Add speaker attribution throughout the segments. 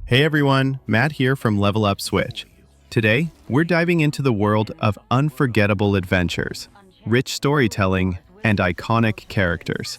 Speaker 1: Hey everyone, Matt here from Level Up Switch. Today, we're diving into the world of unforgettable adventures, rich storytelling, and iconic characters.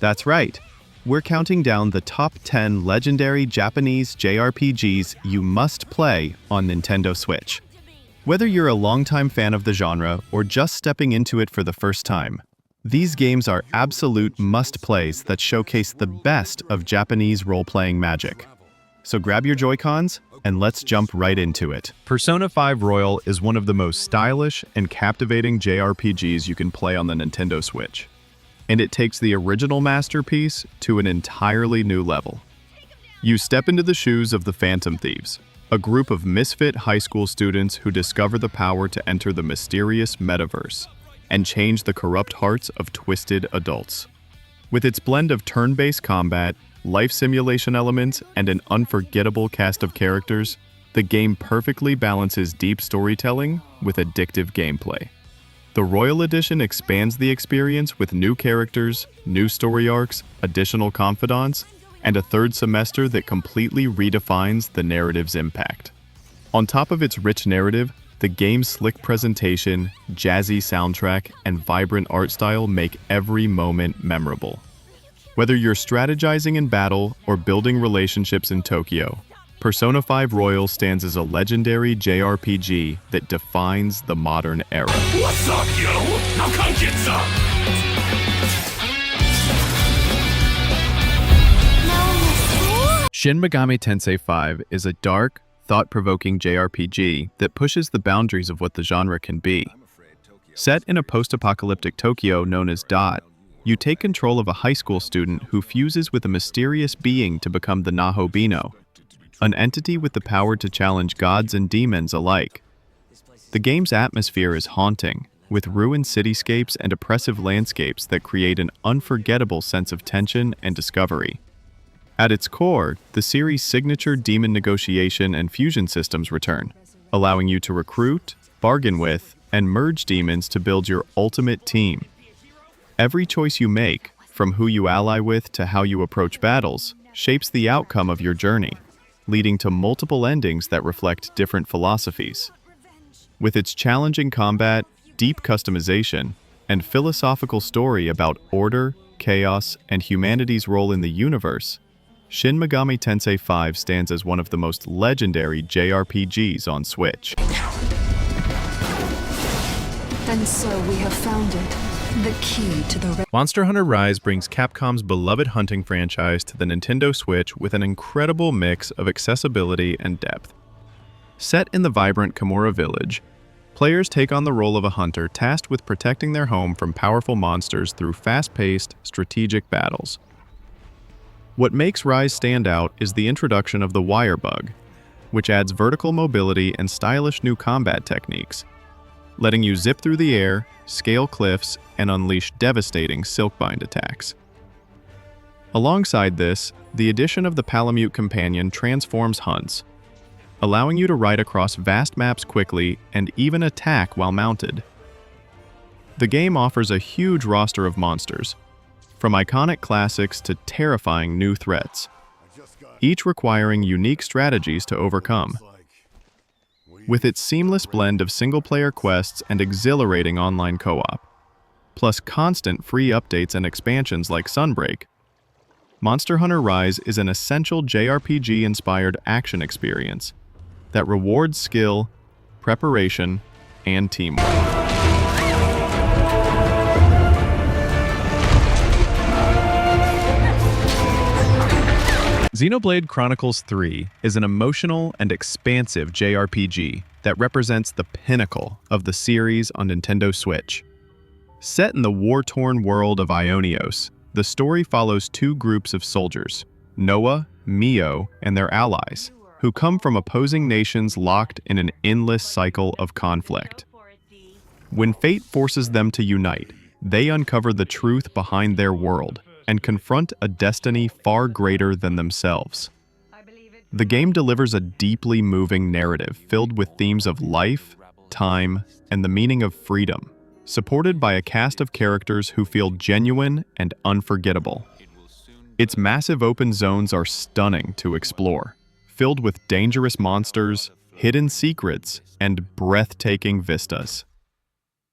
Speaker 1: That's right, we're counting down the top 10 legendary Japanese JRPGs you must play on Nintendo Switch. Whether you're a longtime fan of the genre or just stepping into it for the first time, these games are absolute must-plays that showcase the best of Japanese role-playing magic. So grab your Joy-Cons and let's jump right into it. Persona 5 Royal is one of the most stylish and captivating JRPGs you can play on the Nintendo Switch. And it takes the original masterpiece to an entirely new level. You step into the shoes of the Phantom Thieves, a group of misfit high school students who discover the power to enter the mysterious metaverse and change the corrupt hearts of twisted adults. With its blend of turn-based combat, life simulation elements, and an unforgettable cast of characters, the game perfectly balances deep storytelling with addictive gameplay. The Royal Edition expands the experience with new characters, new story arcs, additional confidants, and a third semester that completely redefines the narrative's impact. On top of its rich narrative, the game's slick presentation, jazzy soundtrack, and vibrant art style make every moment memorable. Whether you're strategizing in battle or building relationships in Tokyo, Persona 5 Royal stands as a legendary JRPG that defines the modern era.
Speaker 2: What's up, yo? Now come get some!
Speaker 1: Shin Megami Tensei 5 is a dark, thought-provoking JRPG that pushes the boundaries of what the genre can be. Set in a post-apocalyptic Tokyo known as Dot, you take control of a high school student who fuses with a mysterious being to become the Nahobino, an entity with the power to challenge gods and demons alike. The game's atmosphere is haunting, with ruined cityscapes and oppressive landscapes that create an unforgettable sense of tension and discovery. At its core, the series' signature demon negotiation and fusion systems return, allowing you to recruit, bargain with, and merge demons to build your ultimate team. Every choice you make, from who you ally with to how you approach battles, shapes the outcome of your journey, leading to multiple endings that reflect different philosophies. With its challenging combat, deep customization, and philosophical story about order, chaos, and humanity's role in the universe, Shin Megami Tensei 5 stands as one of the most legendary JRPGs on Switch.
Speaker 3: And so we have found it. The key to the
Speaker 1: Monster Hunter Rise brings Capcom's beloved hunting franchise to the Nintendo Switch with an incredible mix of accessibility and depth. Set in the vibrant Kimura village, players take on the role of a hunter tasked with protecting their home from powerful monsters through fast-paced, strategic battles. What makes Rise stand out is the introduction of the wire bug, which adds vertical mobility and stylish new combat techniques, letting you zip through the air, scale cliffs, and unleash devastating silkbind attacks. Alongside this, the addition of the Palamute Companion transforms hunts, allowing you to ride across vast maps quickly and even attack while mounted. The game offers a huge roster of monsters, from iconic classics to terrifying new threats, each requiring unique strategies to overcome. With its seamless blend of single-player quests and exhilarating online co-op, plus constant free updates and expansions like Sunbreak, Monster Hunter Rise is an essential JRPG-inspired action experience that rewards skill, preparation, and teamwork. Xenoblade Chronicles III is an emotional and expansive JRPG that represents the pinnacle of the series on Nintendo Switch. Set in the war-torn world of Ionios, the story follows two groups of soldiers, Noah, Mio, and their allies, who come from opposing nations locked in an endless cycle of conflict. When fate forces them to unite, they uncover the truth behind their world and confront a destiny far greater than themselves. The game delivers a deeply moving narrative filled with themes of life, time, and the meaning of freedom, supported by a cast of characters who feel genuine and unforgettable. Its massive open zones are stunning to explore, filled with dangerous monsters, hidden secrets, and breathtaking vistas.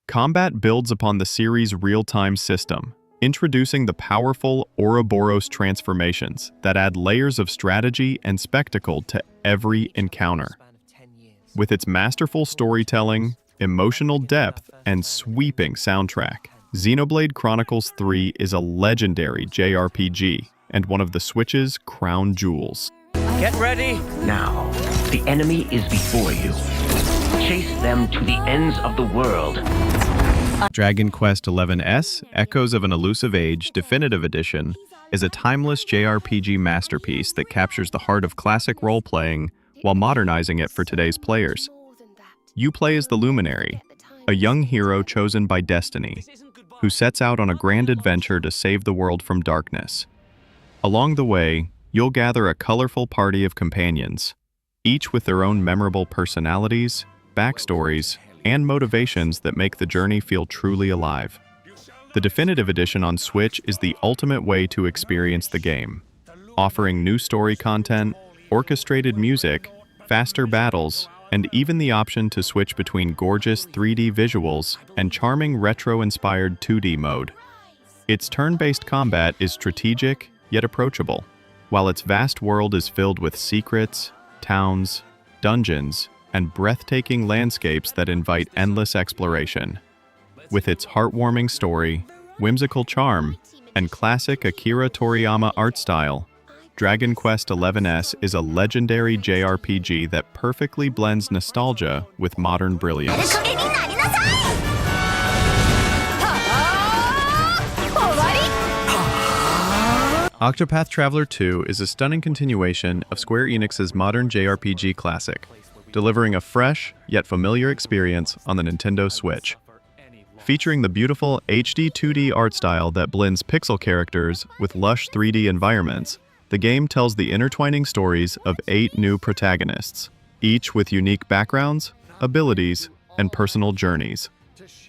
Speaker 1: Combat builds upon the series' real-time system, introducing the powerful Ouroboros transformations that add layers of strategy and spectacle to every encounter. With its masterful storytelling, emotional depth, and sweeping soundtrack, Xenoblade Chronicles III is a legendary JRPG and one of the Switch's crown jewels.
Speaker 4: Get ready!
Speaker 5: Now, the enemy is before you. Chase them to the ends of the world.
Speaker 1: Dragon Quest XI's Echoes of an Elusive Age Definitive Edition is a timeless JRPG masterpiece that captures the heart of classic role-playing while modernizing it for today's players. You play as the Luminary, a young hero chosen by destiny, who sets out on a grand adventure to save the world from darkness. Along the way, you'll gather a colorful party of companions, each with their own memorable personalities, backstories, and motivations that make the journey feel truly alive. The Definitive Edition on Switch is the ultimate way to experience the game, offering new story content, orchestrated music, faster battles, and even the option to switch between gorgeous 3D visuals and charming retro-inspired 2D mode. Its turn-based combat is strategic yet approachable, while its vast world is filled with secrets, towns, dungeons, and breathtaking landscapes that invite endless exploration. With its heartwarming story, whimsical charm, and classic Akira Toriyama art style, Dragon Quest XI's is a legendary JRPG that perfectly blends nostalgia with modern brilliance. Octopath Traveler II is a stunning continuation of Square Enix's modern JRPG classic, delivering a fresh yet familiar experience on the Nintendo Switch. Featuring the beautiful HD 2D art style that blends pixel characters with lush 3D environments, the game tells the intertwining stories of 8 new protagonists, each with unique backgrounds, abilities, and personal journeys.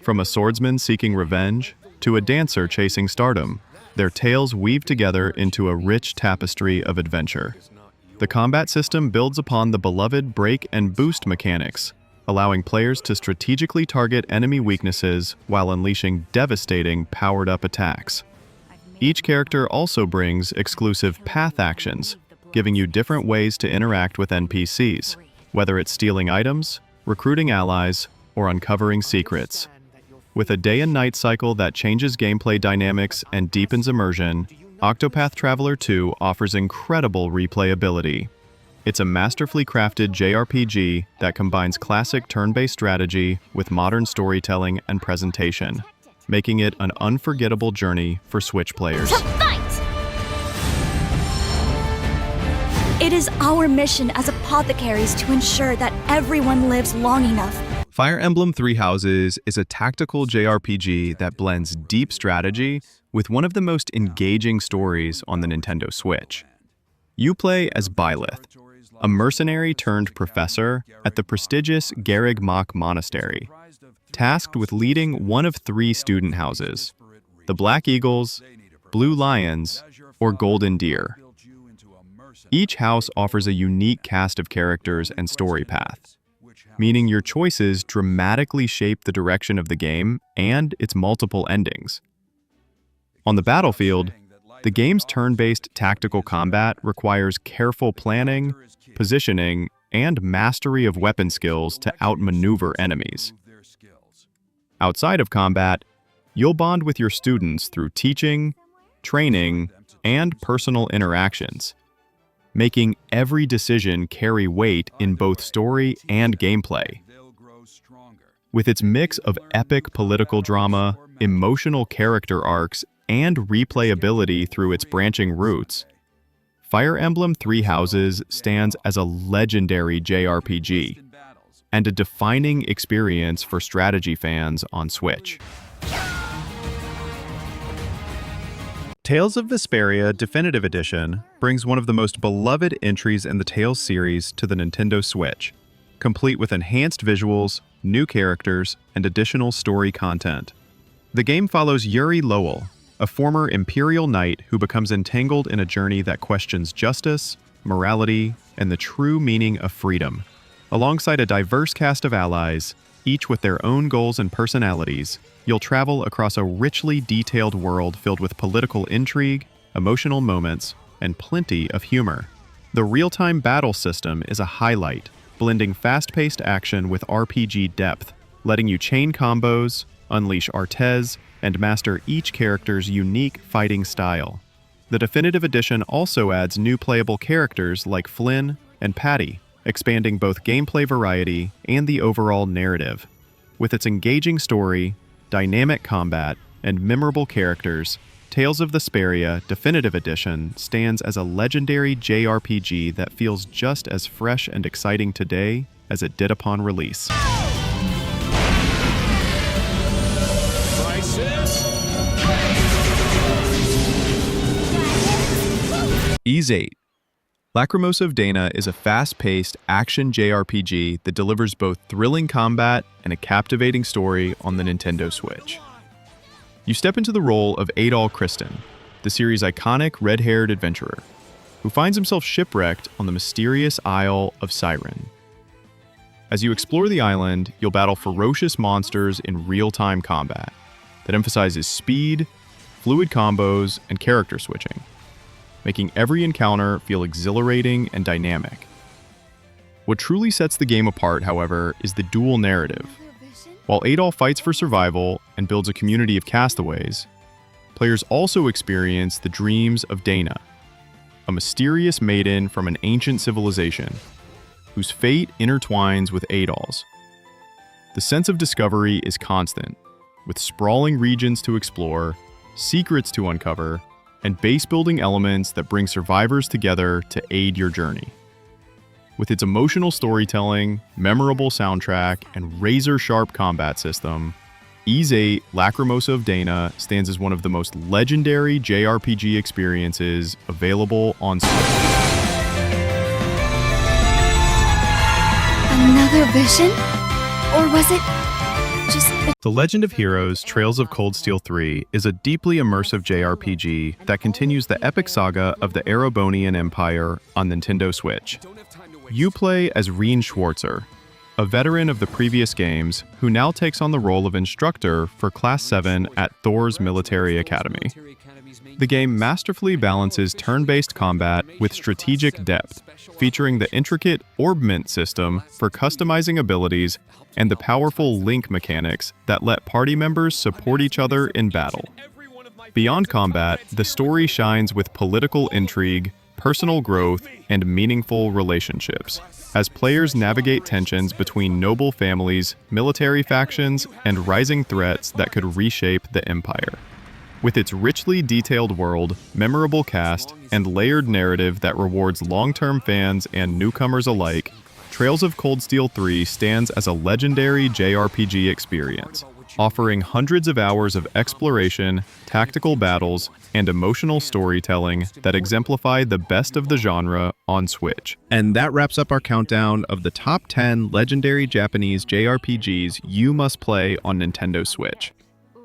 Speaker 1: From a swordsman seeking revenge to a dancer chasing stardom, their tales weave together into a rich tapestry of adventure. The combat system builds upon the beloved break and boost mechanics, allowing players to strategically target enemy weaknesses while unleashing devastating powered-up attacks. Each character also brings exclusive path actions, giving you different ways to interact with NPCs, whether it's stealing items, recruiting allies, or uncovering secrets. With a day and night cycle that changes gameplay dynamics and deepens immersion, Octopath Traveler II offers incredible replayability. It's a masterfully crafted JRPG that combines classic turn-based strategy with modern storytelling and presentation, making it an unforgettable journey for Switch players.
Speaker 6: It is our mission as apothecaries to ensure that everyone lives long enough.
Speaker 1: Fire Emblem Three Houses is a tactical JRPG that blends deep strategy with one of the most engaging stories on the Nintendo Switch. You play as Byleth, a mercenary turned professor at the prestigious Garreg Mach Monastery, tasked with leading one of 3 student houses, the Black Eagles, Blue Lions, or Golden Deer. Each house offers a unique cast of characters and story path, meaning your choices dramatically shape the direction of the game and its multiple endings. On the battlefield, the game's turn-based tactical combat requires careful planning, positioning, and mastery of weapon skills to outmaneuver enemies. Outside of combat, you'll bond with your students through teaching, training, and personal interactions, making every decision carry weight in both story and gameplay. With its mix of epic political drama, emotional character arcs, and replayability through its branching routes, Fire Emblem Three Houses stands as a legendary JRPG and a defining experience for strategy fans on Switch. Tales of Vesperia Definitive Edition brings one of the most beloved entries in the Tales series to the Nintendo Switch, complete with enhanced visuals, new characters, and additional story content. The game follows Yuri Lowell, a former Imperial Knight who becomes entangled in a journey that questions justice, morality, and the true meaning of freedom. Alongside a diverse cast of allies, each with their own goals and personalities, you'll travel across a richly detailed world filled with political intrigue, emotional moments, and plenty of humor. The real-time battle system is a highlight, blending fast-paced action with RPG depth, letting you chain combos, unleash artes, and master each character's unique fighting style. The Definitive Edition also adds new playable characters like Flynn and Patty, expanding both gameplay variety and the overall narrative. With its engaging story, dynamic combat, and memorable characters, Tales of Vesperia Definitive Edition stands as a legendary JRPG that feels just as fresh and exciting today as it did upon release. VIII. Lacrimosa of Dana is a fast-paced action JRPG that delivers both thrilling combat and a captivating story on the Nintendo Switch. You step into the role of Adol Kristen, the series' iconic red-haired adventurer, who finds himself shipwrecked on the mysterious Isle of Siren. As you explore the island, you'll battle ferocious monsters in real-time combat that emphasizes speed, fluid combos, and character switching, making every encounter feel exhilarating and dynamic. What truly sets the game apart, however, is the dual narrative. While Adol fights for survival and builds a community of castaways, players also experience the dreams of Dana, a mysterious maiden from an ancient civilization, whose fate intertwines with Adol's. The sense of discovery is constant, with sprawling regions to explore, secrets to uncover, and base-building elements that bring survivors together to aid your journey. With its emotional storytelling, memorable soundtrack, and razor-sharp combat system, VIII Lacrimosa of Dana stands as one of the most legendary JRPG experiences available on Switch.
Speaker 6: Another vision? Or was it just
Speaker 1: The Legend of Heroes Trails of Cold Steel 3 is a deeply immersive JRPG that continues the epic saga of the Erebonian Empire on Nintendo Switch. You play as Rien Schwarzer, a veteran of the previous games who now takes on the role of instructor for Class 7 at Thor's Military Academy. The game masterfully balances turn-based combat with strategic depth, featuring the intricate Orb Mint system for customizing abilities and the powerful link mechanics that let party members support each other in battle. Beyond combat, the story shines with political intrigue, personal growth, and meaningful relationships, as players navigate tensions between noble families, military factions, and rising threats that could reshape the Empire. With its richly detailed world, memorable cast, and layered narrative that rewards long-term fans and newcomers alike, Trails of Cold Steel 3 stands as a legendary JRPG experience, offering hundreds of hours of exploration, tactical battles, and emotional storytelling that exemplify the best of the genre on Switch. And that wraps up our countdown of the top 10 legendary Japanese JRPGs you must play on Nintendo Switch.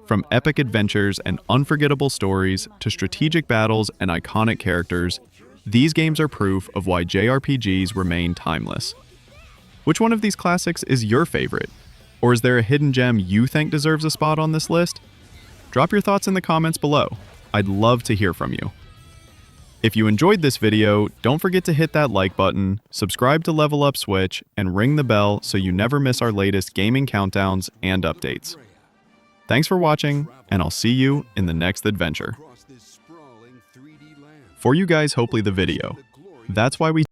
Speaker 1: From epic adventures and unforgettable stories to strategic battles and iconic characters, these games are proof of why JRPGs remain timeless. Which one of these classics is your favorite? Or is there a hidden gem you think deserves a spot on this list? Drop your thoughts in the comments below. I'd love to hear from you. If you enjoyed this video, don't forget to hit that like button, subscribe to Level Up Switch, and ring the bell so you never miss our latest gaming countdowns and updates. Thanks for watching, and I'll see you in the next adventure. For you guys, hopefully the video. That's why we